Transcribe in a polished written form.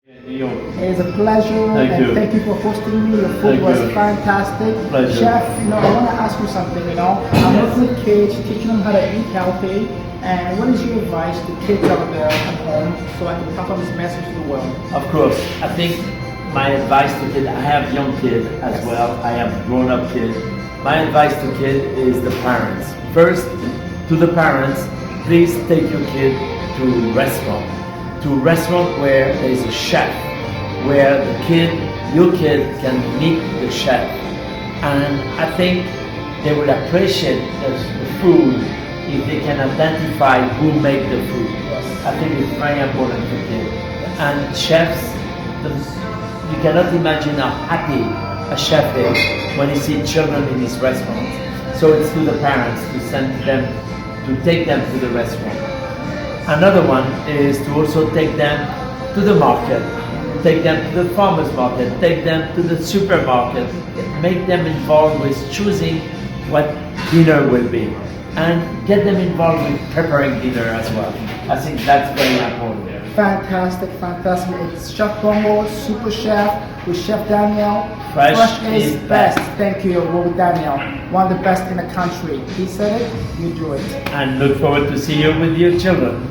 It's a pleasure, thank you for hosting me. Your food was fantastic. Pleasure. Chef, I want to ask you something. I'm working with kids, teaching them how to eat healthy. And what is your advice to kids out there at home so I can pass on this message to the world? Of course, I think my advice to kids, I have young kids as well, I have grown-up kids. My advice to kids is the parents. First, to the parents, please take your kid to a restaurant where there is a chef, where your kid can meet the chef. And I think they will appreciate the food if they can identify who made the food. I think it's very important for kids. And chefs, you cannot imagine how happy a chef is when he sees children in his restaurant. So it's to the parents to take them to the restaurant. Another one is to also take them to the market, take them to the farmer's market, take them to the supermarket, make them involved with choosing what dinner will be, and get them involved with preparing dinner as well. I think that's very important. Fantastic. It's Chef Bongo, Super Chef with Chef Daniel. Fresh is best. Thank you, Robert Daniel. One of the best in the country. He said it, you do it. And look forward to see you with your children.